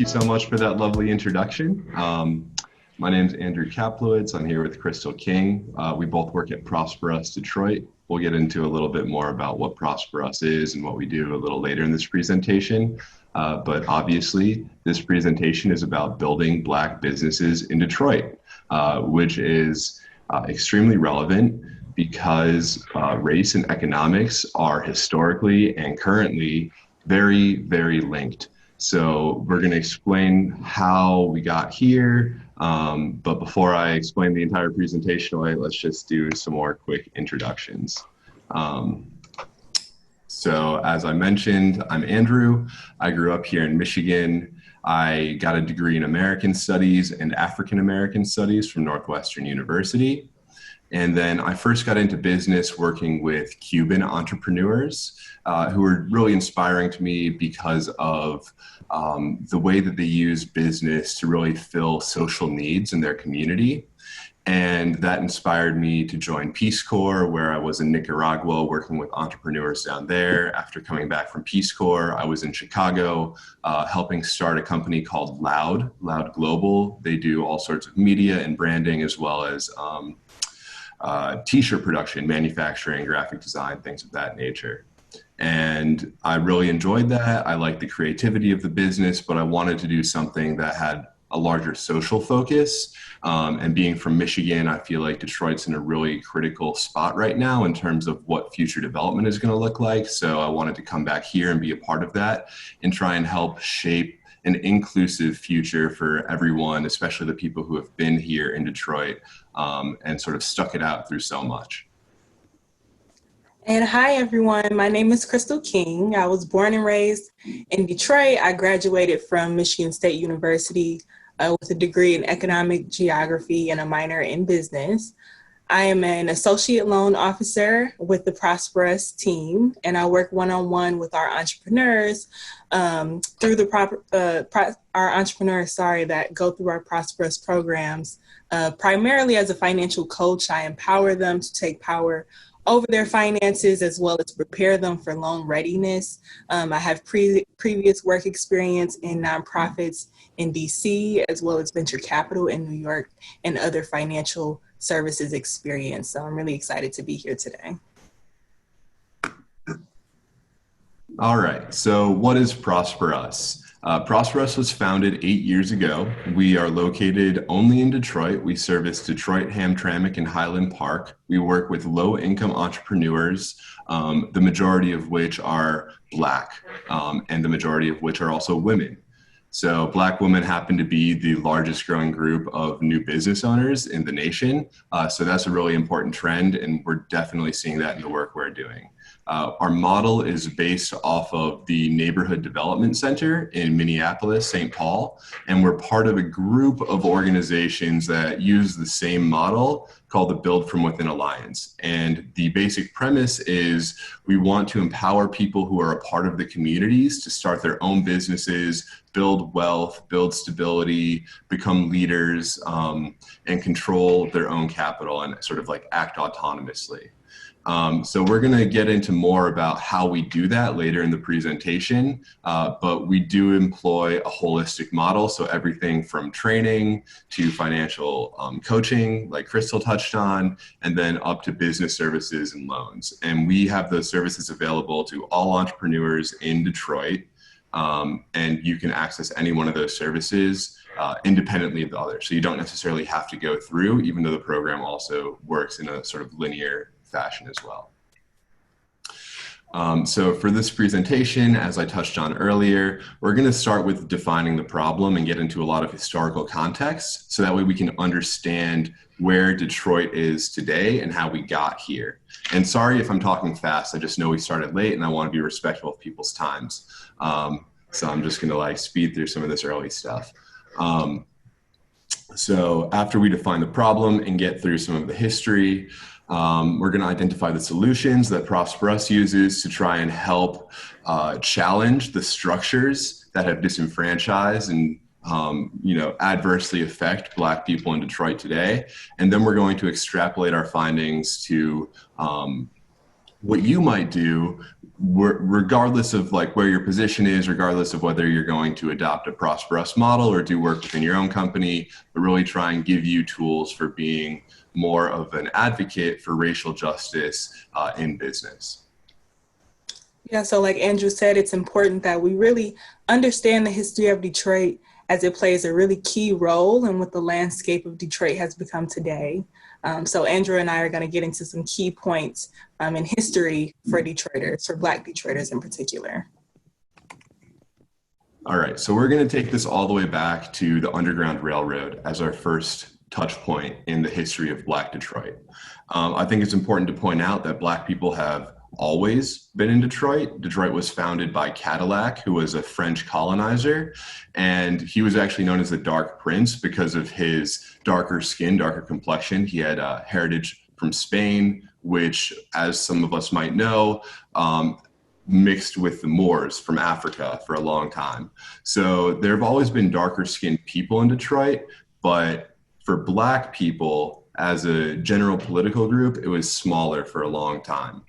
you so much for that lovely introduction. My name's Andrew Kaplowitz. I'm here with Crystal King. We both work at ProsperUs Detroit. We'll get into a little bit more about what ProsperUs is and what we do a little later in this presentation. But obviously, this presentation is about building Black businesses in Detroit, which is extremely relevant because race and economics are historically and currently very, very linked. So we're going to explain how we got here. But before I explain the entire presentation away, let's just do some more quick introductions. So as I mentioned, I'm Andrew. I grew up here in Michigan. I got a degree in American Studies and African American Studies from Northwestern University. And then I first got into business working with Cuban entrepreneurs who were really inspiring to me because of the way that they use business to really fill social needs in their community. And that inspired me to join Peace Corps, where I was in Nicaragua working with entrepreneurs down there. After coming back from Peace Corps, I was in Chicago helping start a company called Loud Global. They do all sorts of media and branding, as well as t-shirt production, manufacturing, graphic design, things of that nature. And I really enjoyed that. I liked the creativity of the business, but I wanted to do something that had a larger social focus. And being from Michigan, I feel like Detroit's in a really critical spot right now in terms of what future development is going to look like. So I wanted to come back here and be a part of that and try and help shape an inclusive future for everyone, especially the people who have been here in Detroit and sort of stuck it out through so much. And hi, everyone. My name is Crystal King. I was born and raised in Detroit. I graduated from Michigan State University with a degree in economic geography and a minor in business. I am an associate loan officer with the ProsperUs team, and I work one-on-one with our entrepreneurs through our entrepreneurs that go through our ProsperUs programs. Primarily as a financial coach, I empower them to take power over their finances, as well as prepare them for loan readiness. I have previous work experience in nonprofits in DC, as well as venture capital in New York, and other financial services experience. So I'm really excited to be here today. All right, so what is ProsperUs? ProsperUs was founded 8 years ago. We are located only in Detroit. We service Detroit, Hamtramck, and Highland Park. We work with low-income entrepreneurs, the majority of which are Black, and the majority of which are also women. So Black women happen to be the largest growing group of new business owners in the nation. So that's a really important trend, and we're definitely seeing that in the work we're doing. Our model is based off of the Neighborhood Development Center in Minneapolis, St. Paul, and we're part of a group of organizations that use the same model called the Build From Within Alliance. And the basic premise is we want to empower people who are a part of the communities to start their own businesses, build wealth, build stability, become leaders, and control their own capital and sort of like act autonomously. So we're going to get into more about how we do that later in the presentation, but we do employ a holistic model. So everything from training to financial coaching, like Crystal touched on, and then up to business services and loans. And we have those services available to all entrepreneurs in Detroit. And you can access any one of those services independently of the other. So you don't necessarily have to go through, even though the program also works in a sort of linear fashion as well. So for this presentation, as I touched on earlier, we're going to start with defining the problem and get into a lot of historical context, so that way we can understand where Detroit is today and how we got here. And sorry if I'm talking fast, I just know we started late and I want to be respectful of people's times. So I'm just going to like speed through some of this early stuff. So after we define the problem and get through some of the history, we're going to identify the solutions that ProsperUs uses to try and help challenge the structures that have disenfranchised and adversely affect Black people in Detroit today. And then we're going to extrapolate our findings to what you might do regardless of like where your position is, regardless of whether you're going to adopt a ProsperUs model or do work within your own company, but really try and give you tools for being more of an advocate for racial justice in business. Yeah, so like Andrew said, it's important that we really understand the history of Detroit, as it plays a really key role in what the landscape of Detroit has become today. So Andrew and I are going to get into some key points in history for Detroiters, for Black Detroiters in particular. All right, so we're going to take this all the way back to the Underground Railroad as our first touch point in the history of Black Detroit. I think it's important to point out that Black people have always been in Detroit. Detroit was founded by Cadillac, who was a French colonizer, and he was actually known as the Dark Prince because of his darker skin, darker complexion. He had heritage from Spain, which, as some of us might know, mixed with the Moors from Africa for a long time. So there have always been darker skinned people in Detroit, but for Black people as a general political group, it was smaller for a long time.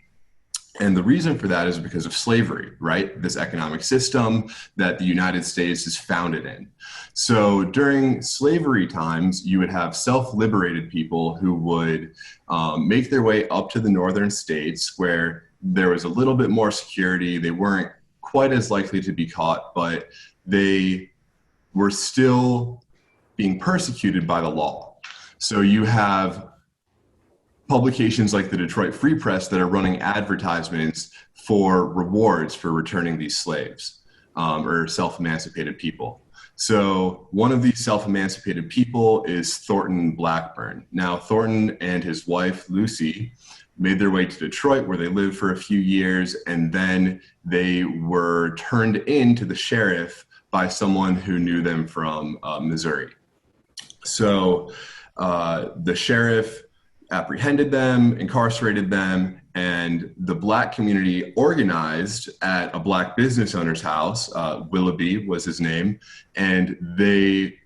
And the reason for that is because of slavery, right? This economic system that the United States is founded in. So during slavery times, you would have self-liberated people who would make their way up to the northern states where there was a little bit more security. They weren't quite as likely to be caught, but they were still being persecuted by the law. So you have publications like the Detroit Free Press that are running advertisements for rewards for returning these slaves or self-emancipated people. So one of these self-emancipated people is Thornton Blackburn. Now, Thornton and his wife, Lucy, made their way to Detroit, where they lived for a few years, and then they were turned in to the sheriff by someone who knew them from Missouri. So the sheriff apprehended them, incarcerated them, and the Black community organized at a Black business owner's house. Willoughby was his name, and they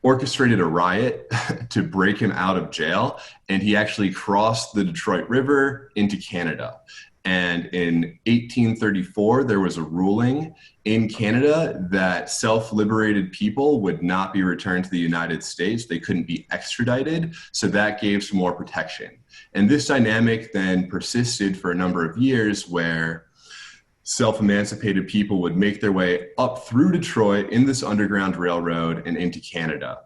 orchestrated a riot to break him out of jail, and he actually crossed the Detroit River into Canada. And in 1834, there was a ruling in Canada that self-liberated people would not be returned to the United States. They couldn't be extradited, so that gave some more protection. And this dynamic then persisted for a number of years, where self-emancipated people would make their way up through Detroit in this Underground Railroad and into Canada.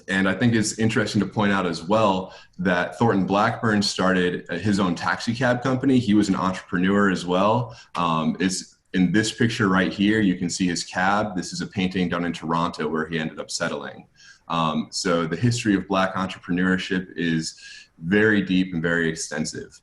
And I think it's interesting to point out as well that Thornton Blackburn started his own taxi cab company. He was an entrepreneur as well. It's in this picture right here, you can see his cab. This is a painting done in Toronto where he ended up settling. So the history of Black entrepreneurship is very deep and very extensive.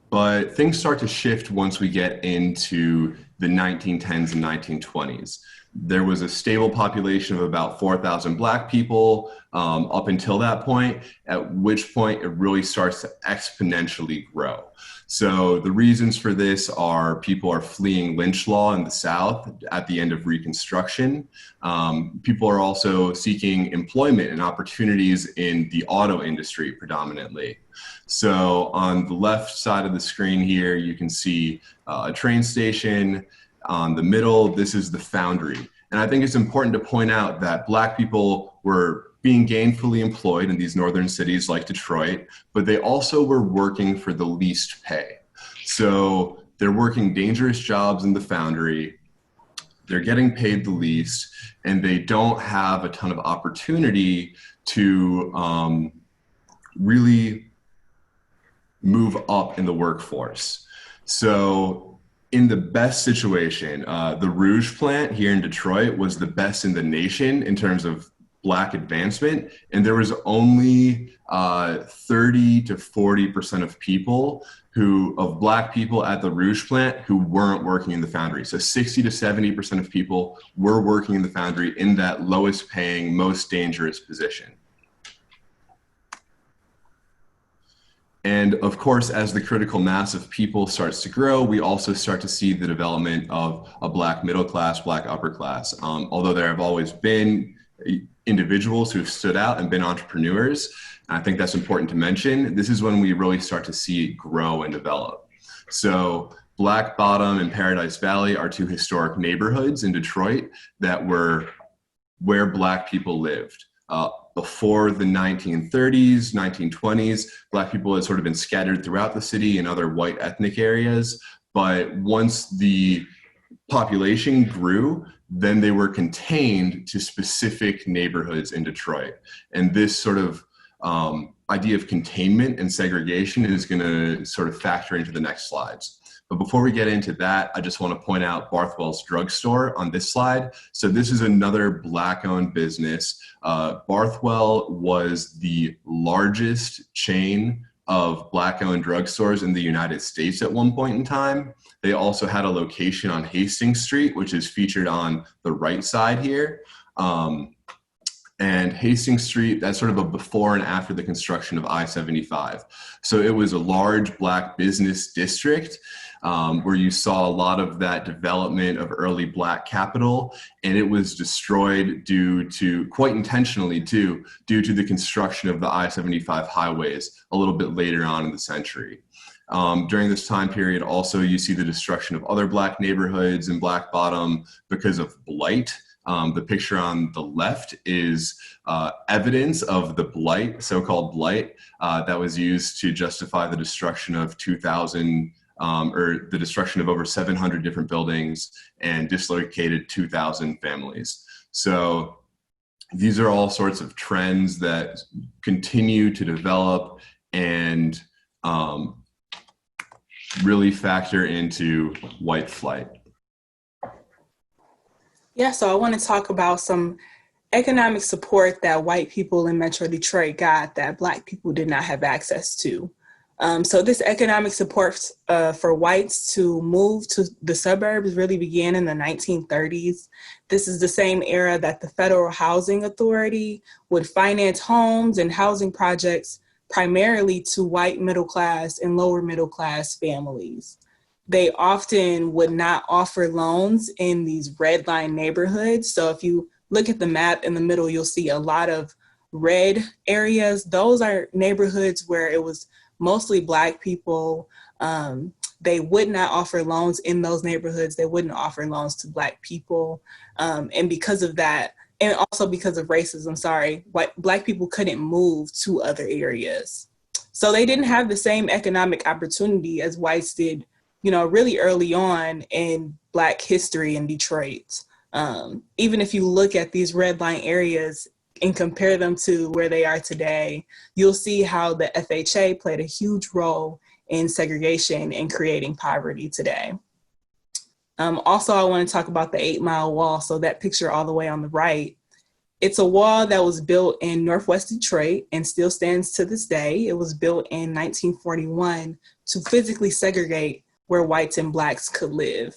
But things start to shift once we get into the 1910s and 1920s. There was a stable population of about 4,000 Black people up until that point, at which point it really starts to exponentially grow. So the reasons for this are people are fleeing lynch law in the South at the end of Reconstruction. People are also seeking employment and opportunities in the auto industry predominantly. So on the left side of the screen here, you can see a train station. On the middle, this is the foundry. And I think it's important to point out that Black people were being gainfully employed in these northern cities like Detroit, but they also were working for the least pay. So they're working dangerous jobs in the foundry, they're getting paid the least, and they don't have a ton of opportunity to really move up in the workforce. So in the best situation, the Rouge plant here in Detroit was the best in the nation in terms of Black advancement, and there was only 30 to 40% of people of Black people at the Rouge plant who weren't working in the foundry. So 60 to 70% of people were working in the foundry in that lowest paying, most dangerous position. And of course, as the critical mass of people starts to grow, we also start to see the development of a Black middle class, Black upper class. Although there have always been individuals who have stood out and been entrepreneurs. I think that's important to mention. This is when we really start to see it grow and develop. So Black Bottom and Paradise Valley are two historic neighborhoods in Detroit that were where Black people lived. Before the 1930s, 1920s, Black people had sort of been scattered throughout the city in other white ethnic areas. But once the population grew, then they were contained to specific neighborhoods in Detroit. And this sort of idea of containment and segregation is going to sort of factor into the next slides. But before we get into that, I just want to point out Barthwell's Drugstore on this slide. So this is another Black-owned business. Barthwell was the largest chain of Black-owned drugstores in the United States at one point in time. They also had a location on Hastings Street, which is featured on the right side here. And Hastings Street, that's sort of a before and after the construction of I-75. So it was a large Black business district where you saw a lot of that development of early Black capital, and it was destroyed due to, quite intentionally too, due to the construction of the I-75 highways a little bit later on in the century. During this time period, also, you see the destruction of other Black neighborhoods in Black Bottom because of blight. The picture on the left is evidence of the blight, so-called blight, that was used to justify the destruction of 2,000, or the destruction of over 700 different buildings and dislocated 2,000 families. So these are all sorts of trends that continue to develop and really factor into white flight. Yeah, so I want to talk about some economic support that white people in Metro Detroit got that Black people did not have access to. So this economic support for whites to move to the suburbs really began in the 1930s. This is the same era that the Federal Housing Authority would finance homes and housing projects primarily to white middle class and lower middle class families. They often would not offer loans in these red line neighborhoods. So if you look at the map in the middle, you'll see a lot of red areas. Those are neighborhoods where it was mostly Black people. They would not offer loans in those neighborhoods. They wouldn't offer loans to Black people. And because of that, and also because of racism, Black people couldn't move to other areas. So they didn't have the same economic opportunity as whites did, really early on in Black history in Detroit. Even if you look at these red line areas and compare them to where they are today, you'll see how the FHA played a huge role in segregation and creating poverty today. Also, I want to talk about the 8 Mile Wall. So that picture all the way on the right, it's a wall that was built in Northwest Detroit and still stands to this day. It was built in 1941 to physically segregate where whites and Blacks could live.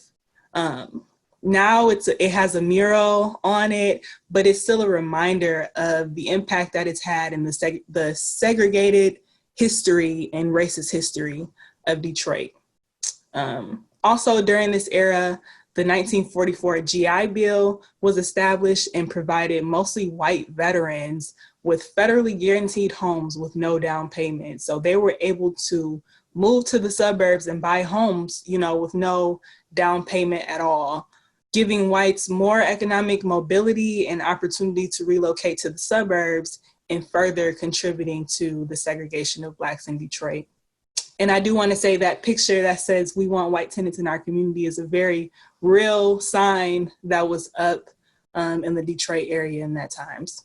Now it has a mural on it, but it's still a reminder of the impact that it's had in the segregated history and racist history of Detroit. Also during this era, the 1944 GI Bill was established and provided mostly white veterans with federally guaranteed homes with no down payment. So they were able to move to the suburbs and buy homes, with no down payment at all, giving whites more economic mobility and opportunity to relocate to the suburbs and further contributing to the segregation of Blacks in Detroit. And I do want to say that picture that says "We want white tenants in our community" is a very real sign that was up in the Detroit area in that times.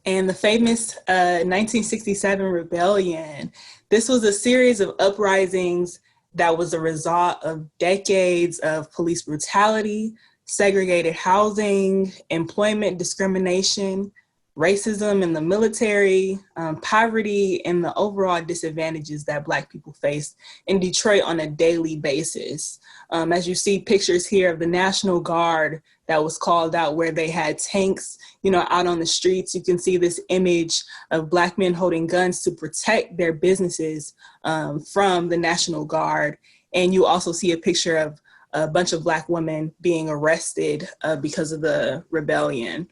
And the famous 1967 rebellion. This was a series of uprisings that was a result of decades of police brutality, segregated housing, employment discrimination, racism in the military, poverty, and the overall disadvantages that Black people face in Detroit on a daily basis. As you see pictures here of the National Guard that was called out, where they had tanks, out on the streets. You can see this image of Black men holding guns to protect their businesses from the National Guard. And you also see a picture of a bunch of Black women being arrested because of the rebellion.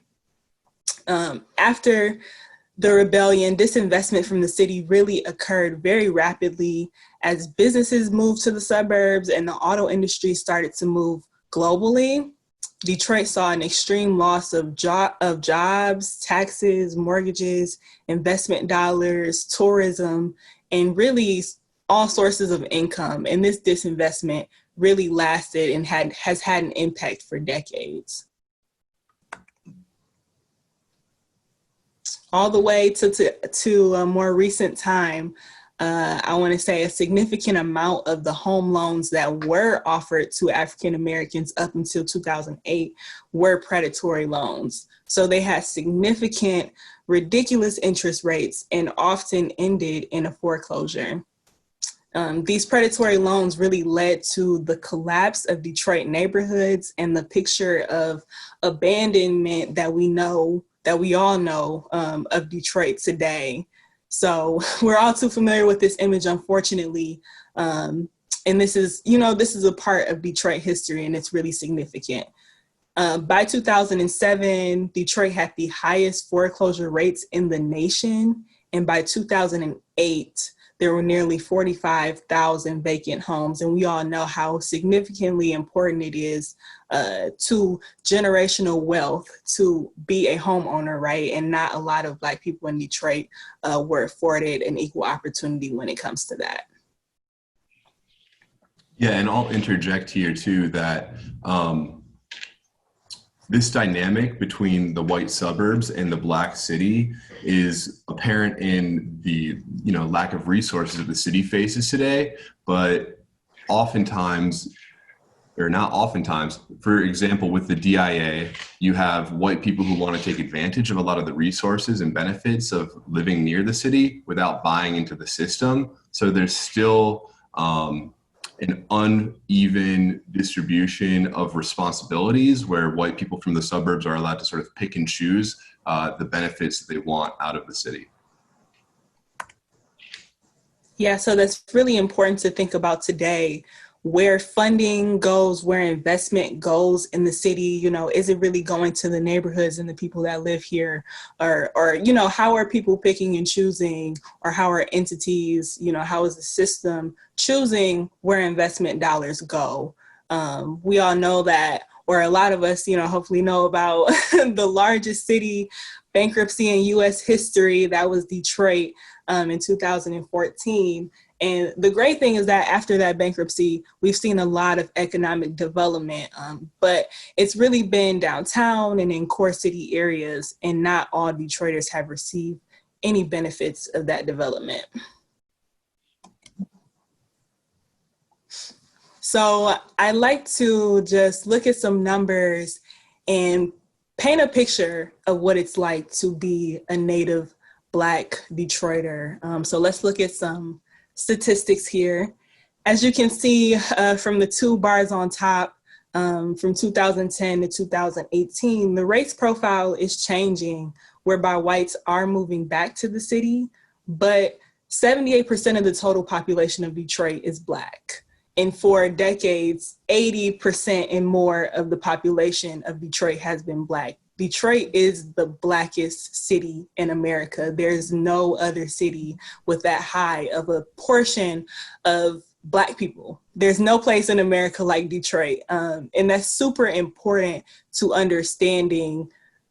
After the rebellion, disinvestment from the city really occurred very rapidly as businesses moved to the suburbs and the auto industry started to move globally. Detroit saw an extreme loss of jobs, taxes, mortgages, investment dollars, tourism, and really all sources of income. And this disinvestment really lasted and has had an impact for decades. All the way to a more recent time, I want to say a significant amount of the home loans that were offered to African Americans up until 2008 were predatory loans. So they had significant, ridiculous interest rates and often ended in a foreclosure. These predatory loans really led to the collapse of Detroit neighborhoods and the picture of abandonment that we all know of Detroit today. So we're all too familiar with this image, unfortunately. And this is a part of Detroit history, and it's really significant. By 2007, Detroit had the highest foreclosure rates in the nation. And by 2008, there were nearly 45,000 vacant homes. And we all know how significantly important it is to generational wealth to be a homeowner, right? And not a lot of Black people in Detroit were afforded an equal opportunity when it comes to that. Yeah, and I'll interject here too that this dynamic between the white suburbs and the Black city is apparent in the lack of resources that the city faces today, but oftentimes, or not oftentimes, for example, with the DIA, you have white people who want to take advantage of a lot of the resources and benefits of living near the city without buying into the system. So there's still an uneven distribution of responsibilities where white people from the suburbs are allowed to sort of pick and choose the benefits that they want out of the city. Yeah, so that's really important to think about today, where funding goes, where investment goes in the city. Is it really going to the neighborhoods and the people that live here? Or how are people picking and choosing, or how are entities, how is the system choosing where investment dollars go? We all know that, or a lot of us, hopefully know about the largest city bankruptcy in U.S. history. That was Detroit in 2014. And the great thing is that after that bankruptcy, we've seen a lot of economic development, but it's really been downtown and in core city areas, and not all Detroiters have received any benefits of that development. So I like to just look at some numbers and paint a picture of what it's like to be a native Black Detroiter. So let's look at some statistics here. As you can see from the two bars on top, from 2010 to 2018, the race profile is changing, whereby whites are moving back to the city, but 78% of the total population of Detroit is Black. And for decades, 80% and more of the population of Detroit has been Black. Detroit is the Blackest city in America. There's no other city with that high of a portion of Black people. There's no place in America like Detroit. And that's super important to understanding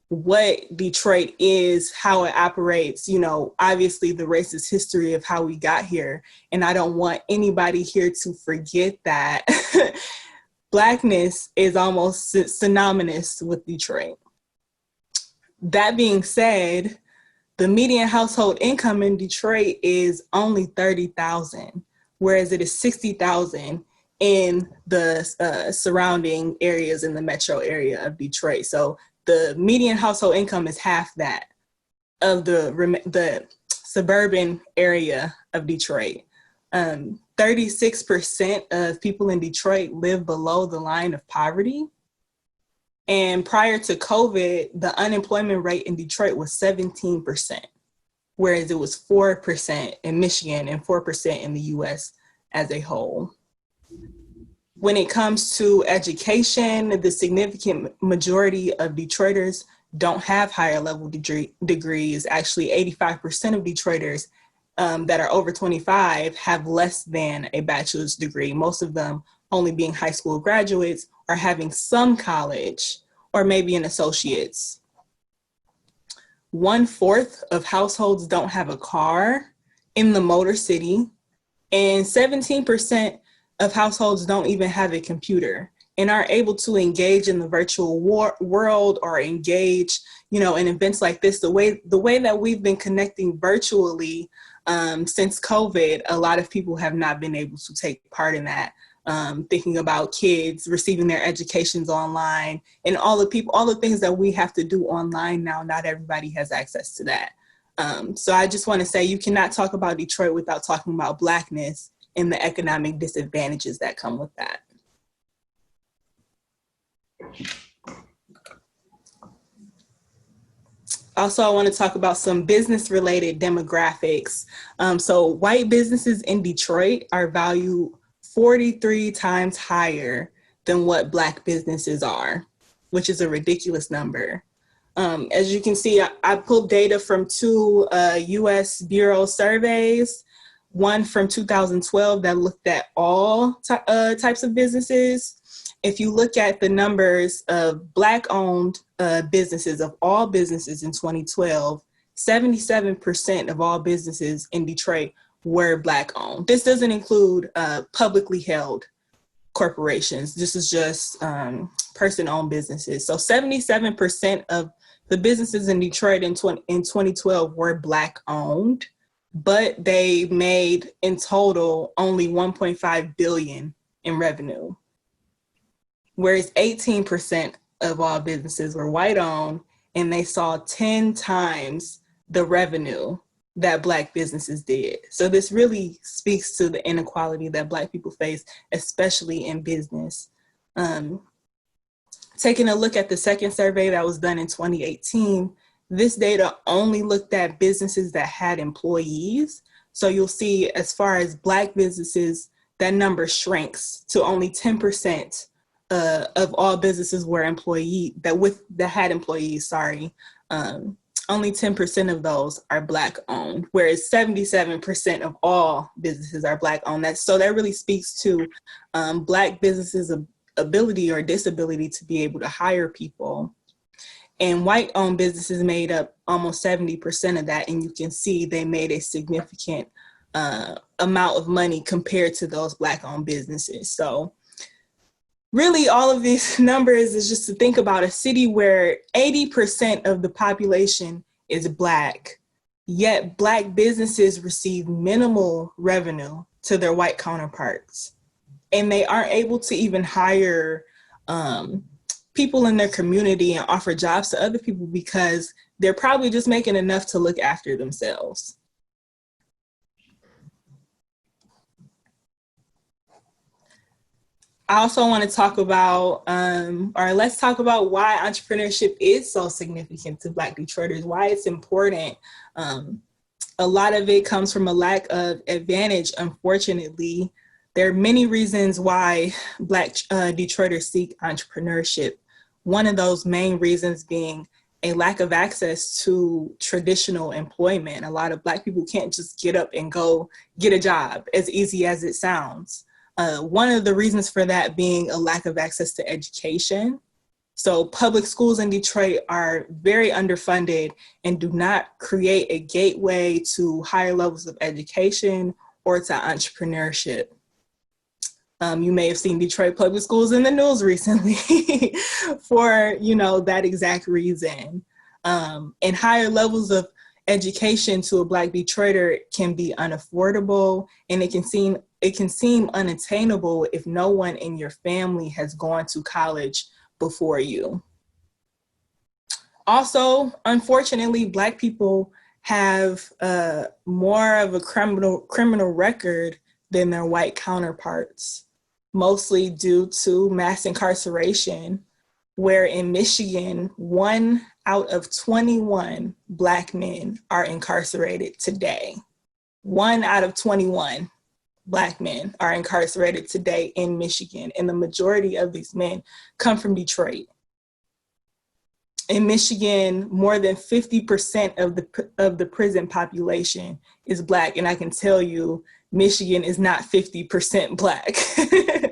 what Detroit is, how it operates, obviously the racist history of how we got here. And I don't want anybody here to forget that Blackness is almost synonymous with Detroit. That being said, the median household income in Detroit is only $30,000, whereas it is $60,000 in the surrounding areas in the metro area of Detroit. So the median household income is half that of the suburban area of Detroit. 36% of people in Detroit live below the line of poverty. And prior to COVID, the unemployment rate in Detroit was 17%, whereas it was 4% in Michigan and 4% in the US as a whole. When it comes to education, the significant majority of Detroiters don't have higher level degrees. Actually, 85% of Detroiters that are over 25 have less than a bachelor's degree. Most of them only being high school graduates or having some college or maybe an associate's. 1/4 of households don't have a car in the Motor City, and 17% of households don't even have a computer and are able to engage in the virtual world or engage, in events like this. The way that we've been connecting virtually since COVID, a lot of people have not been able to take part in that. Thinking about kids receiving their educations online and all the things that we have to do online now, not everybody has access to that. So I just want to say you cannot talk about Detroit without talking about Blackness and the economic disadvantages that come with that. Also, I want to talk about some business-related demographics. So white businesses in Detroit are valued 43 times higher than what Black businesses are, which is a ridiculous number. As you can see, I pulled data from two US Bureau surveys, one from 2012 that looked at all types of businesses. If you look at the numbers of Black-owned businesses, of all businesses in 2012, 77% of all businesses in Detroit were Black-owned. This doesn't include publicly held corporations. This is just person-owned businesses. So 77% of the businesses in Detroit in 2012 were Black-owned, but they made in total only $1.5 billion in revenue. Whereas 18% of all businesses were white-owned, and they saw 10 times the revenue that Black businesses did. So this really speaks to the inequality that Black people face, especially in business. Taking a look at the second survey that was done in 2018, this data only looked at businesses that had employees. So you'll see as far as Black businesses, that number shrinks to only 10% of all businesses were that had employees, only 10% of those are Black owned, whereas 77% of all businesses are Black owned. So that really speaks to Black businesses' ability or disability to be able to hire people. And white owned businesses made up almost 70% of that. And you can see they made a significant amount of money compared to those Black owned businesses. So really, all of these numbers is just to think about a city where 80% of the population is Black, yet Black businesses receive minimal revenue to their white counterparts. And they aren't able to even hire people in their community and offer jobs to other people because they're probably just making enough to look after themselves. I also want to talk about, let's talk about why entrepreneurship is so significant to Black Detroiters, why it's important. A lot of it comes from a lack of advantage, unfortunately. There are many reasons why Black Detroiters seek entrepreneurship. One of those main reasons being a lack of access to traditional employment. A lot of Black people can't just get up and go get a job, as easy as it sounds. One of the reasons for that being a lack of access to education. So public schools in Detroit are very underfunded and do not create a gateway to higher levels of education or to entrepreneurship. You may have seen Detroit public schools in the news recently for, that exact reason. And higher levels of education to a Black Detroiter can be unaffordable, and it can seem unattainable if no one in your family has gone to college before you. Also, unfortunately, Black people have more of a criminal record than their white counterparts, mostly due to mass incarceration, where in Michigan, 1 out of 21 Black men are incarcerated today. 1 out of 21. Black men are incarcerated today in Michigan, and the majority of these men come from Detroit. In Michigan, more than 50% of the prison population is Black, and I can tell you, Michigan is not 50% Black.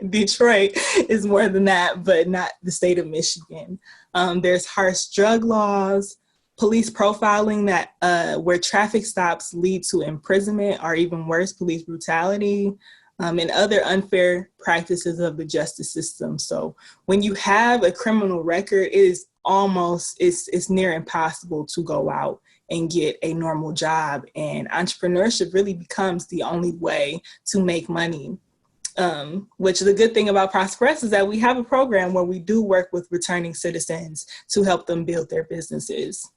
Detroit is more than that, but not the state of Michigan. There's harsh drug laws, police profiling that where traffic stops lead to imprisonment, or even worse, police brutality, and other unfair practices of the justice system. So when you have a criminal record, it is it's near impossible to go out and get a normal job. And entrepreneurship really becomes the only way to make money. Which the good thing about ProsperUs is that we have a program where we do work with returning citizens to help them build their businesses.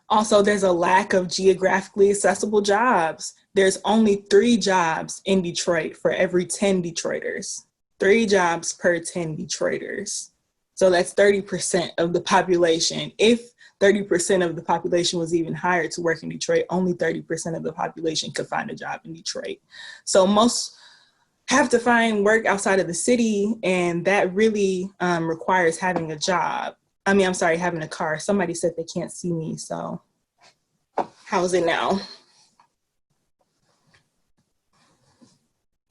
Also, there's a lack of geographically accessible jobs. There's only 3 jobs in Detroit for every 10 Detroiters. 3 jobs per 10 Detroiters. So that's 30% of the population. If 30% of the population was even hired to work in Detroit, only 30% of the population could find a job in Detroit. So most have to find work outside of the city, and that really requires having a job. Having a car. Somebody said they can't see me, so how's it now?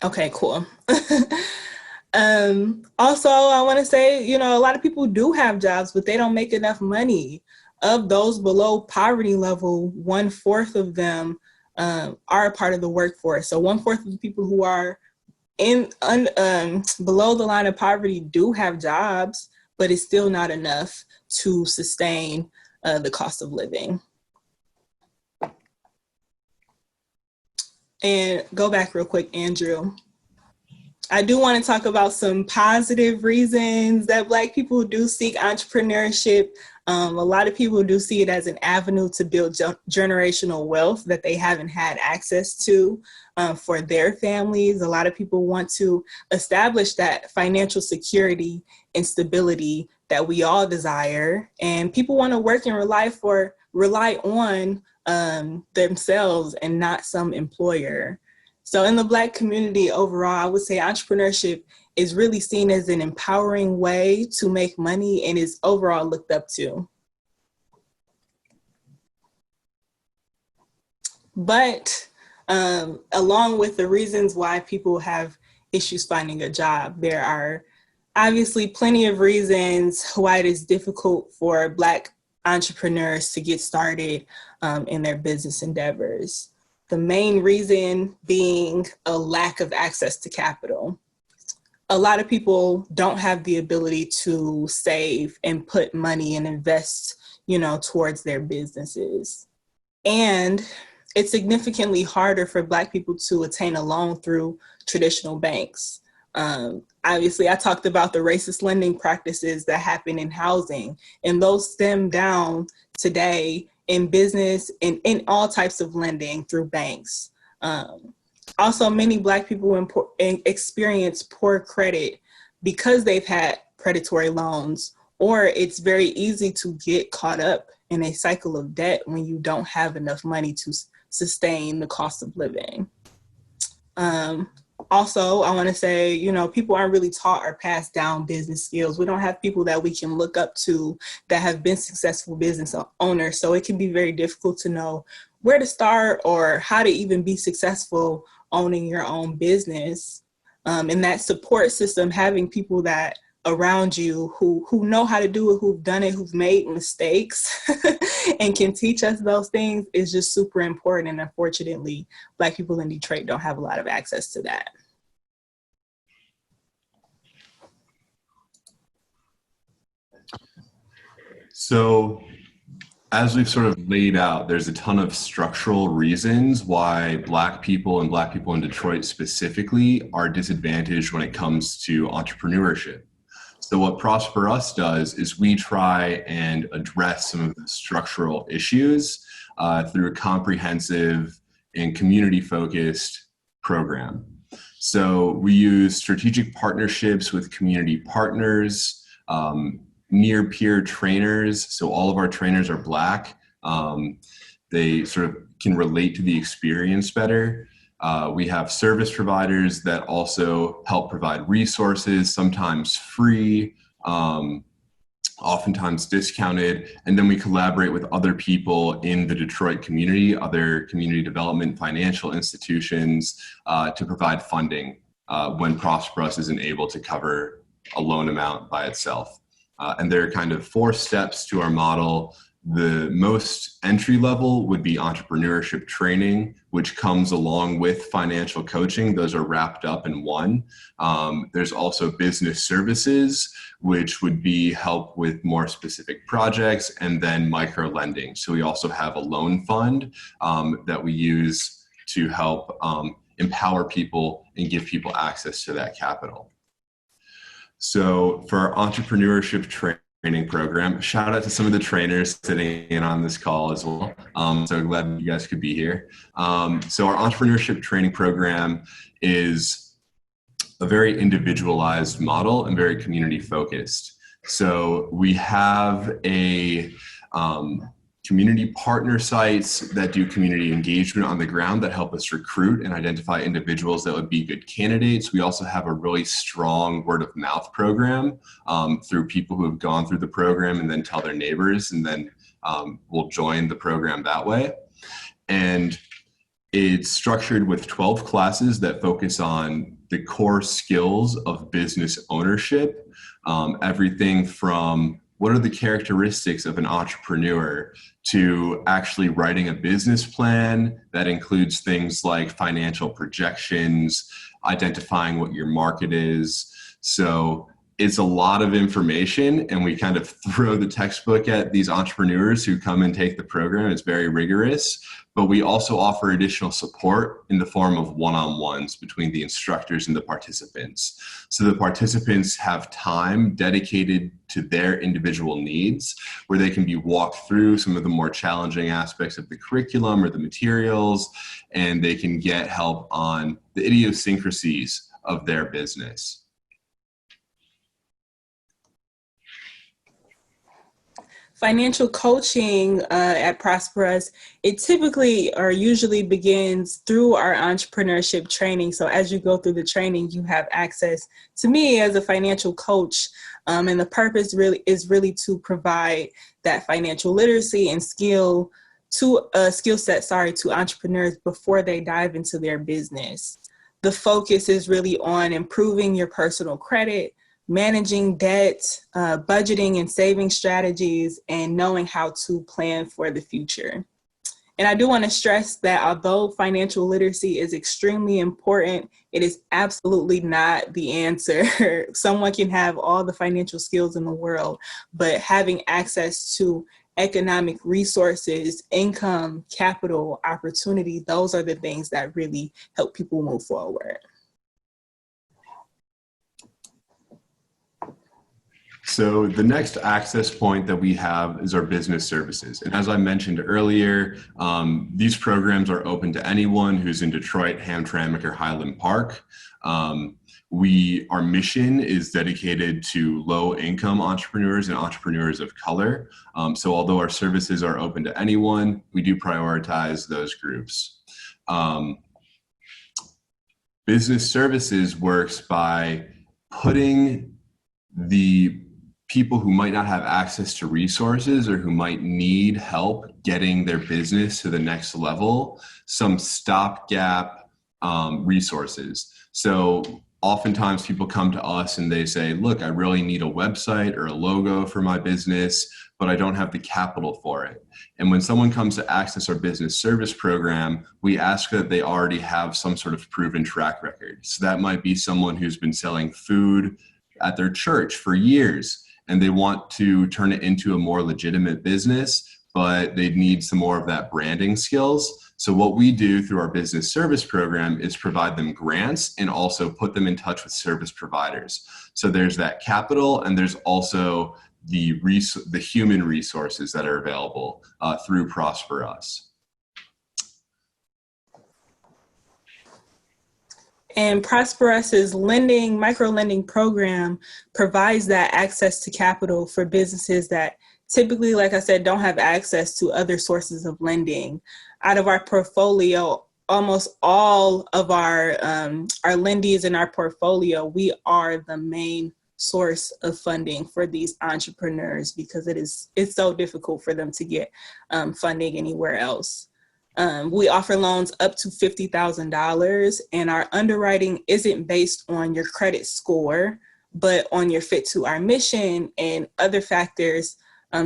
Okay, cool. Also, I want to say, a lot of people do have jobs, but they don't make enough money. Of those below poverty level, 1/4 of them are a part of the workforce. So 1/4 of the people who are below the line of poverty do have jobs, but it's still not enough to sustain the cost of living. And go back real quick, Andrew. I do want to talk about some positive reasons that Black people do seek entrepreneurship. A lot of people do see it as an avenue to build generational wealth that they haven't had access to for their families. A lot of people want to establish that financial security and stability that we all desire. And people want to work and rely on themselves and not some employer. So in the Black community overall, I would say entrepreneurship is really seen as an empowering way to make money and is overall looked up to. But along with the reasons why people have issues finding a job, there are obviously plenty of reasons why it is difficult for Black entrepreneurs to get started in their business endeavors. The main reason being a lack of access to capital. A lot of people don't have the ability to save and put money and invest, towards their businesses. And it's significantly harder for Black people to attain a loan through traditional banks. Obviously, I talked about the racist lending practices that happen in housing, and those stem down today in business and in all types of lending through banks. Also, many Black people experience poor credit because they've had predatory loans, or it's very easy to get caught up in a cycle of debt when you don't have enough money to sustain the cost of living. Also, I want to say, people aren't really taught or passed down business skills. We don't have people that we can look up to that have been successful business owners. So it can be very difficult to know where to start or how to even be successful owning your own business. And that support system, having people that around you who know how to do it, who've done it, who've made mistakes and can teach us those things is just super important. And unfortunately, Black people in Detroit don't have a lot of access to that. So as we've sort of laid out, there's a ton of structural reasons why Black people and Black people in Detroit specifically are disadvantaged when it comes to entrepreneurship. So what ProsperUs does is we try and address some of the structural issues through a comprehensive and community-focused program. So we use strategic partnerships with community partners, near peer trainers. So all of our trainers are Black. They sort of can relate to the experience better. We have service providers that also help provide resources, sometimes free, oftentimes discounted. And then we collaborate with other people in the Detroit community, other community development financial institutions to provide funding when ProsperUs isn't able to cover a loan amount by itself. And there are kind of 4 steps to our model. The most entry level would be entrepreneurship training, which comes along with financial coaching. Those are wrapped up in one. There's also business services, which would be help with more specific projects, and then micro lending. So we also have a loan fund that we use to help empower people and give people access to that capital. So for our entrepreneurship training program, shout out to some of the trainers sitting in on this call as well. So glad you guys could be here. So our entrepreneurship training program is a very individualized model and very community focused. So we have a community partner sites that do community engagement on the ground that help us recruit and identify individuals that would be good candidates. We also have a really strong word of mouth program through people who have gone through the program and then tell their neighbors, and then will join the program that way. And it's structured with 12 classes that focus on the core skills of business ownership, everything from what are the characteristics of an entrepreneur to actually writing a business plan that includes things like financial projections, identifying what your market is. So it's a lot of information, and we kind of throw the textbook at these entrepreneurs who come and take the program. It's very rigorous, but we also offer additional support in the form of one-on-ones between the instructors and the participants. So the participants have time dedicated to their individual needs, where they can be walked through some of the more challenging aspects of the curriculum or the materials, and they can get help on the idiosyncrasies of their business. Financial coaching at ProsperUs, it typically or usually begins through our entrepreneurship training. So as you go through the training, you have access to me as a financial coach. And the purpose is to provide that financial literacy and skill set to entrepreneurs before they dive into their business. The focus is really on improving your personal credit, managing debt, budgeting and saving strategies, and knowing how to plan for the future. And I do want to stress that although financial literacy is extremely important, it is absolutely not the answer. Someone can have all the financial skills in the world, but having access to economic resources, income, capital, opportunity, those are the things that really help people move forward. So the next access point that we have is our business services. And as I mentioned earlier, these programs are open to anyone who's in Detroit, Hamtramck, or Highland Park. Our mission is dedicated to low-income entrepreneurs and entrepreneurs of color. So although our services are open to anyone, we do prioritize those groups. Business services works by putting the people who might not have access to resources or who might need help getting their business to the next level, some stopgap resources. So oftentimes people come to us and they say, look, I really need a website or a logo for my business, but I don't have the capital for it. And when someone comes to access our business service program, we ask that they already have some sort of proven track record. So that might be someone who's been selling food at their church for years, and they want to turn it into a more legitimate business, but they need some more of that branding skills. So what we do through our business service program is provide them grants and also put them in touch with service providers. So there's that capital, and there's also the human resources that are available through ProsperUs. And ProsperUs's micro lending program provides that access to capital for businesses that typically, like I said, don't have access to other sources of lending. Out of our portfolio, almost all of our lendees in our portfolio, we are the main source of funding for these entrepreneurs because it's so difficult for them to get funding anywhere else. We offer loans up to $50,000, and our underwriting isn't based on your credit score, but on your fit to our mission and other factors,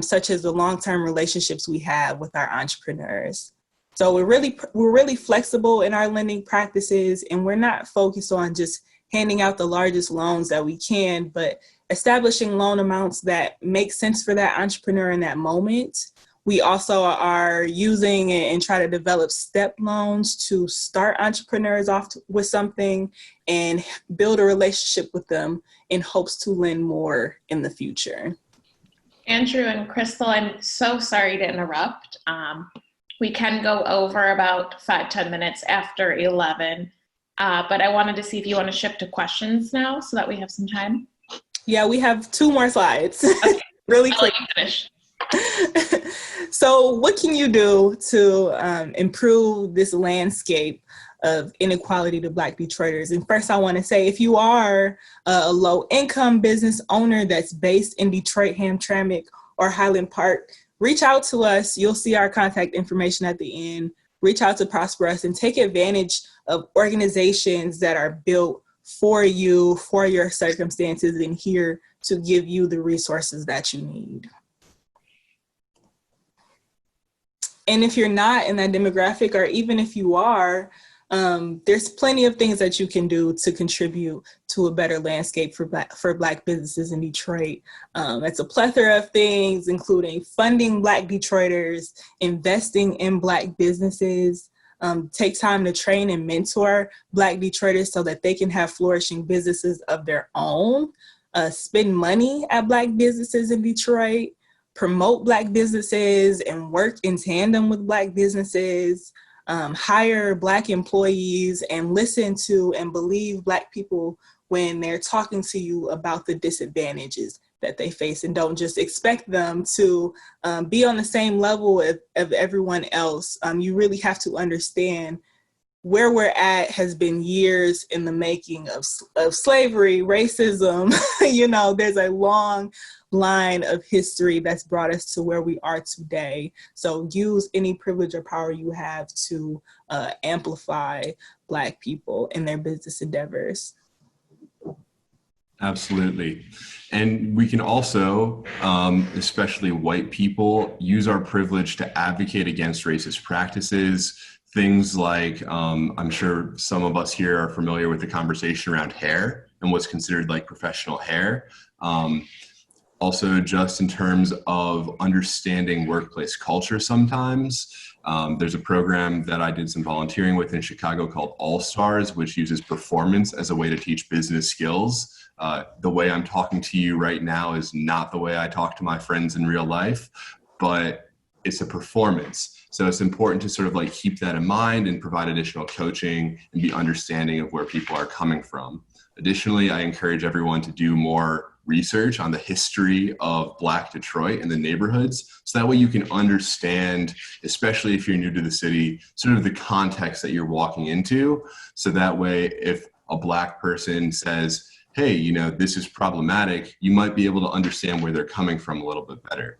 such as the long-term relationships we have with our entrepreneurs. So we're really flexible in our lending practices, and we're not focused on just handing out the largest loans that we can, but establishing loan amounts that make sense for that entrepreneur in that moment. We also are using and try to develop step loans to start entrepreneurs off with something and build a relationship with them in hopes to lend more in the future. Andrew and Crystal, I'm so sorry to interrupt. We can go over about 5-10 minutes after 11, but I wanted to see if you want to shift to questions now so that we have some time. Yeah, we have 2 more slides. Okay. Really I'll quick. let you finish. So what can you do to improve this landscape of inequality to Black Detroiters? And first, I want to say, if you are a low-income business owner that's based in Detroit, Hamtramck, or Highland Park, reach out to us. You'll see our contact information at the end. Reach out to ProsperUs and take advantage of organizations that are built for you, for your circumstances, and here to give you the resources that you need. And if you're not in that demographic, or even if you are, there's plenty of things that you can do to contribute to a better landscape for Black businesses in Detroit. It's a plethora of things, including funding Black Detroiters, investing in Black businesses, take time to train and mentor Black Detroiters so that they can have flourishing businesses of their own, spend money at Black businesses in Detroit, promote Black businesses and work in tandem with Black businesses, hire Black employees, and listen to and believe Black people when they're talking to you about the disadvantages that they face, and don't just expect them to be on the same level of everyone else. You really have to understand where we're at has been years in the making of slavery, racism. You know, there's a long line of history that's brought us to where we are today. So use any privilege or power you have to amplify Black people in their business endeavors. Absolutely. And we can also, especially white people, use our privilege to advocate against racist practices. Things like, I'm sure some of us here are familiar with the conversation around hair and what's considered like professional hair. Also, just in terms of understanding workplace culture sometimes. There's a program that I did some volunteering with in Chicago called All Stars, which uses performance as a way to teach business skills. The way I'm talking to you right now is not the way I talk to my friends in real life, but it's a performance. So it's important to sort of like keep that in mind and provide additional coaching and be understanding of where people are coming from. Additionally, I encourage everyone to do more research on the history of Black Detroit and the neighborhoods. So that way you can understand, especially if you're new to the city, sort of the context that you're walking into. So that way, if a Black person says, hey, you know, this is problematic, you might be able to understand where they're coming from a little bit better.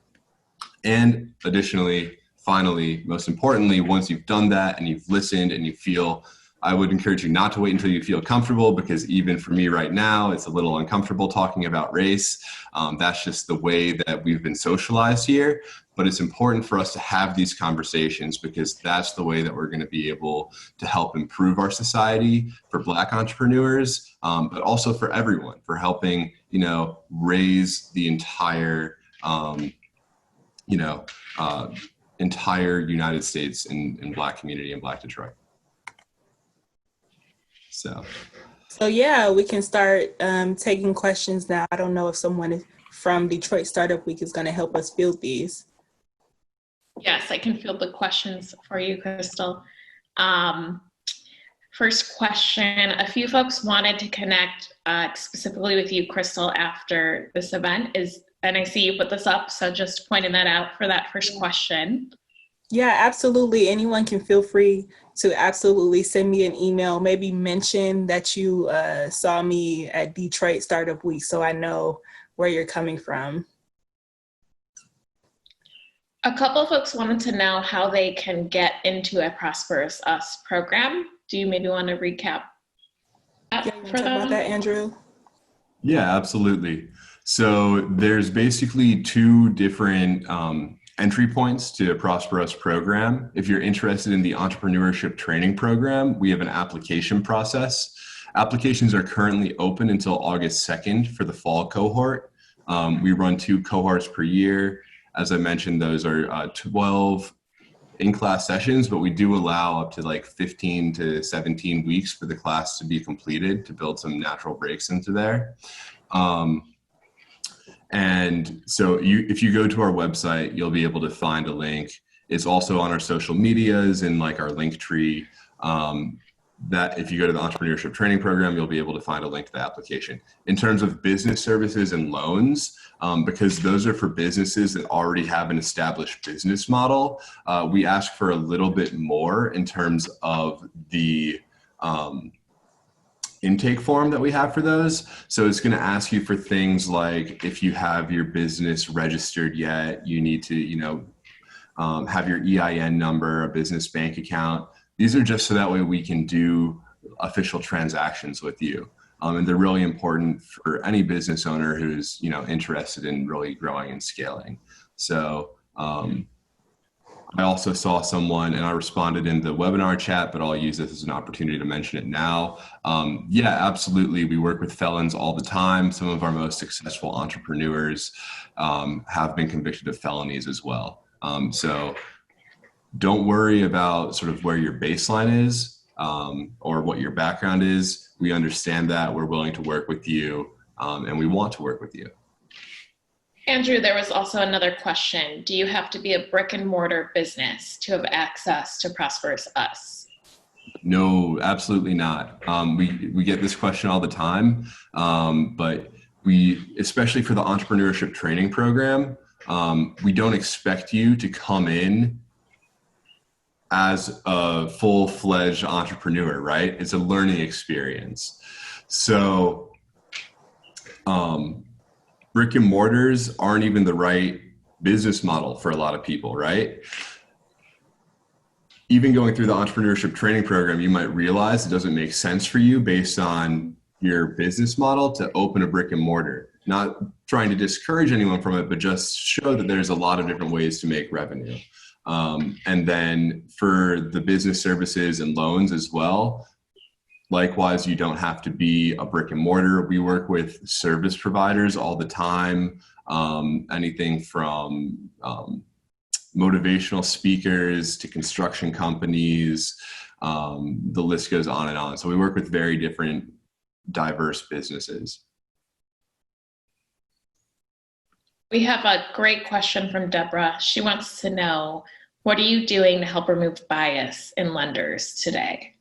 And additionally, finally, most importantly, once you've done that and you've listened and you feel, I would encourage you not to wait until you feel comfortable, because even for me right now, it's a little uncomfortable talking about race. That's just the way that we've been socialized here. But it's important for us to have these conversations, because that's the way that we're going to be able to help improve our society for Black entrepreneurs, but also for everyone, for helping, you know, raise the entire, entire United States and Black community in Black Detroit. So yeah, we can start taking questions now. I don't know if someone from Detroit Startup Week is going to help us field these. Yes, I can field the questions for you, Crystal. First question, a few folks wanted to connect specifically with you, Crystal, after this event. And I see you put this up, so just pointing that out for that first question. Yeah, absolutely. Anyone can feel free to absolutely send me an email. Maybe mention that you saw me at Detroit Startup Week so I know where you're coming from. A couple of folks wanted to know how they can get into a ProsperUs program. Do you maybe want to recap that for them? About that, Andrew? Yeah, absolutely. So there's basically two different entry points to a ProsperUs program. If you're interested in the Entrepreneurship Training Program, we have an application process. Applications are currently open until August 2nd for the fall cohort. We run 2 cohorts per year. As I mentioned, those are 12 in-class sessions, but we do allow up to like 15 to 17 weeks for the class to be completed to build some natural breaks into there. And so if you go to our website, you'll be able to find a link. It's also on our social medias and like our link tree. That if you go to the Entrepreneurship Training Program, you'll be able to find a link to the application. In terms of business services and loans, because those are for businesses that already have an established business model, we ask for a little bit more in terms of the intake form that we have for those. So it's going to ask you for things like if you have your business registered yet, you need to, have your EIN number, a business bank account. These are just so that way we can do official transactions with you. And they're really important for any business owner who's, interested in really growing and scaling. So I also saw someone, and I responded in the webinar chat, but I'll use this as an opportunity to mention it now. Yeah, absolutely. We work with felons all the time. Some of our most successful entrepreneurs have been convicted of felonies as well. So don't worry about sort of where your baseline is or what your background is. We understand that. We're willing to work with you, and we want to work with you. Andrew, there was also another question. Do you have to be a brick and mortar business to have access to ProsperUs? No, absolutely not. We get this question all the time, but especially for the Entrepreneurship Training Program, we don't expect you to come in as a full-fledged entrepreneur, right? It's a learning experience. So brick and mortars aren't even the right business model for a lot of people, right? Even going through the Entrepreneurship Training Program, you might realize it doesn't make sense for you based on your business model to open a brick and mortar. Not trying to discourage anyone from it, but just show that there's a lot of different ways to make revenue. And then for the business services and loans as well, likewise, you don't have to be a brick and mortar. We work with service providers all the time, anything from motivational speakers to construction companies. The list goes on and on. So we work with very different, diverse businesses. We have a great question from Deborah. She wants to know, what are you doing to help remove bias in lenders today?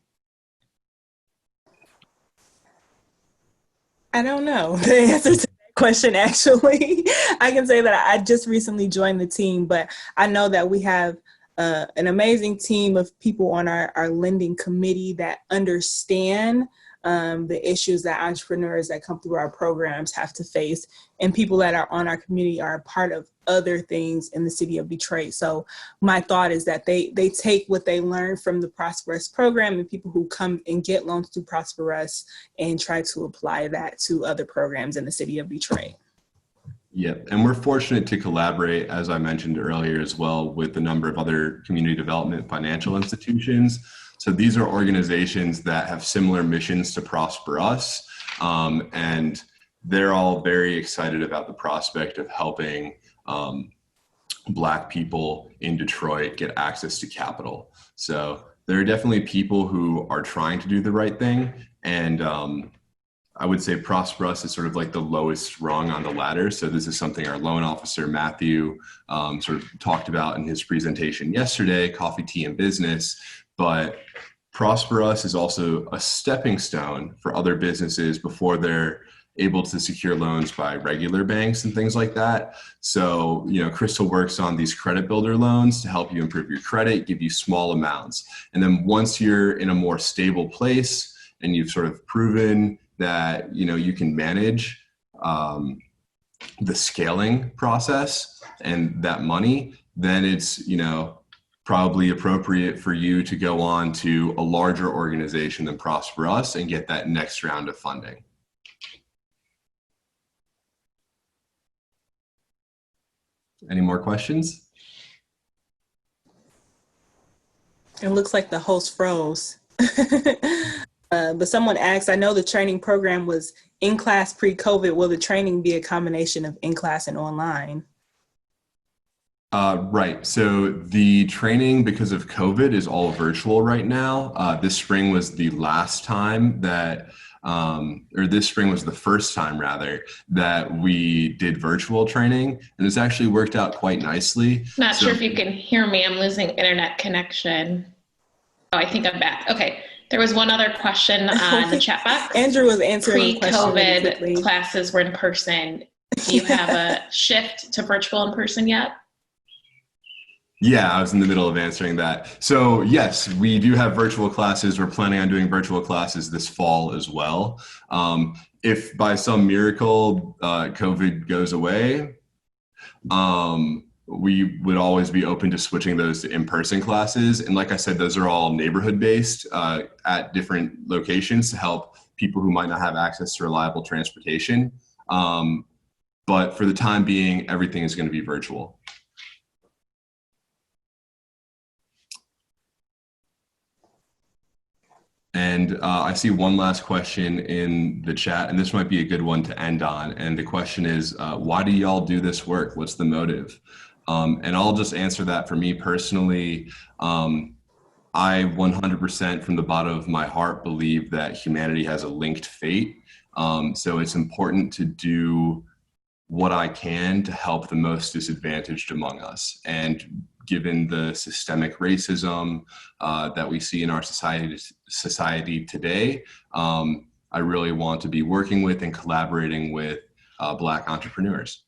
I don't know the answer to that question, actually. I can say that I just recently joined the team, but I know that we have an amazing team of people on our lending committee that understand the issues that entrepreneurs that come through our programs have to face, and people that are on our community are a part of other things in the city of Detroit. So my thought is that they take what they learn from the ProsperUs program and people who come and get loans through ProsperUs and try to apply that to other programs in the city of Detroit. Yep, and we're fortunate to collaborate, as I mentioned earlier as well, with a number of other community development financial institutions. So these are organizations that have similar missions to ProsperUs, and they're all very excited about the prospect of helping Black people in Detroit get access to capital. So there are definitely people who are trying to do the right thing, and I would say ProsperUs is sort of like the lowest rung on the ladder. So this is something our loan officer, Matthew, sort of talked about in his presentation yesterday, Coffee, Tea, and Business. But ProsperUs is also a stepping stone for other businesses before they're able to secure loans by regular banks and things like that. So, Crystal works on these credit builder loans to help you improve your credit, give you small amounts. And then once you're in a more stable place and you've sort of proven that, you can manage the scaling process and that money, then it's, probably appropriate for you to go on to a larger organization than ProsperUs and get that next round of funding. Any more questions? It looks like the host froze. But someone asked, I know the training program was in-class pre-COVID. Will the training be a combination of in-class and online? Right. So the training, because of COVID, is all virtual right now. This spring was the last time that, or this spring was the first time rather, that we did virtual training, and it's actually worked out quite nicely. Not sure if you can hear me. I'm losing internet connection. Oh, I think I'm back. Okay. There was one other question on the chat box. Andrew was answering the question really Pre-COVID quickly. classes were in person. Do you have a shift to virtual in person yet? Yeah, I was in the middle of answering that. So yes, we do have virtual classes. We're planning on doing virtual classes this fall as well. If by some miracle COVID goes away, we would always be open to switching those to in-person classes. And like I said, those are all neighborhood-based at different locations to help people who might not have access to reliable transportation. But for the time being, everything is going to be virtual. And I see one last question in the chat, and this might be a good one to end on. And the question is, why do y'all do this work? What's the motive? And I'll just answer that for me personally. I 100% from the bottom of my heart believe that humanity has a linked fate. So it's important to do what I can to help the most disadvantaged among us. And given the systemic racism that we see in our society today, I really want to be working with and collaborating with Black entrepreneurs.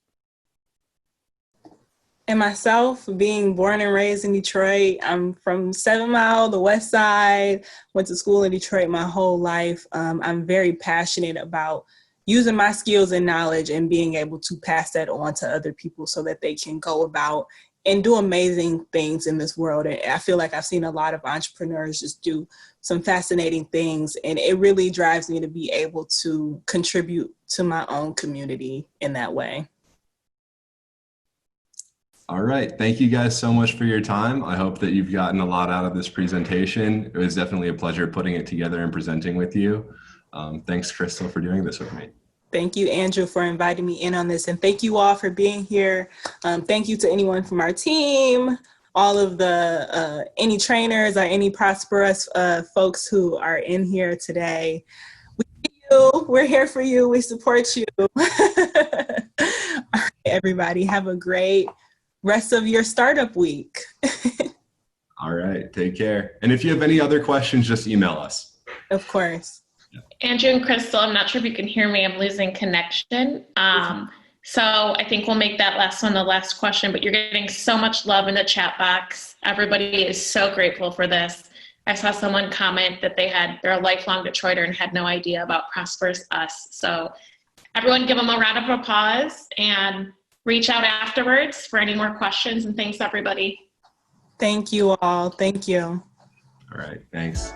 And myself, being born and raised in Detroit, I'm from 7 Mile, the West Side, went to school in Detroit my whole life. I'm very passionate about using my skills and knowledge and being able to pass that on to other people so that they can go about and do amazing things in this world. And I feel like I've seen a lot of entrepreneurs just do some fascinating things, and it really drives me to be able to contribute to my own community in that way. All right. Thank you guys so much for your time. I hope that you've gotten a lot out of this presentation. It was definitely a pleasure putting it together and presenting with you. Thanks, Crystal, for doing this with me. Thank you, Andrew, for inviting me in on this. And thank you all for being here. Thank you to anyone from our team, all of the, any trainers or any ProsperUs folks who are in here today. We're here for you. We support you. All right, everybody, have a great rest of your startup week. All right. Take care. And if you have any other questions, just email us. Of course. Andrew and Crystal, I'm not sure if you can hear me. I'm losing connection. So I think we'll make that last one the last question, but you're getting so much love in the chat box. Everybody is so grateful for this. I saw someone comment that they're a lifelong Detroiter and had no idea about ProsperUs. So everyone give them a round of applause and reach out afterwards for any more questions, and thanks everybody. Thank you all. Thank you. All right. Thanks.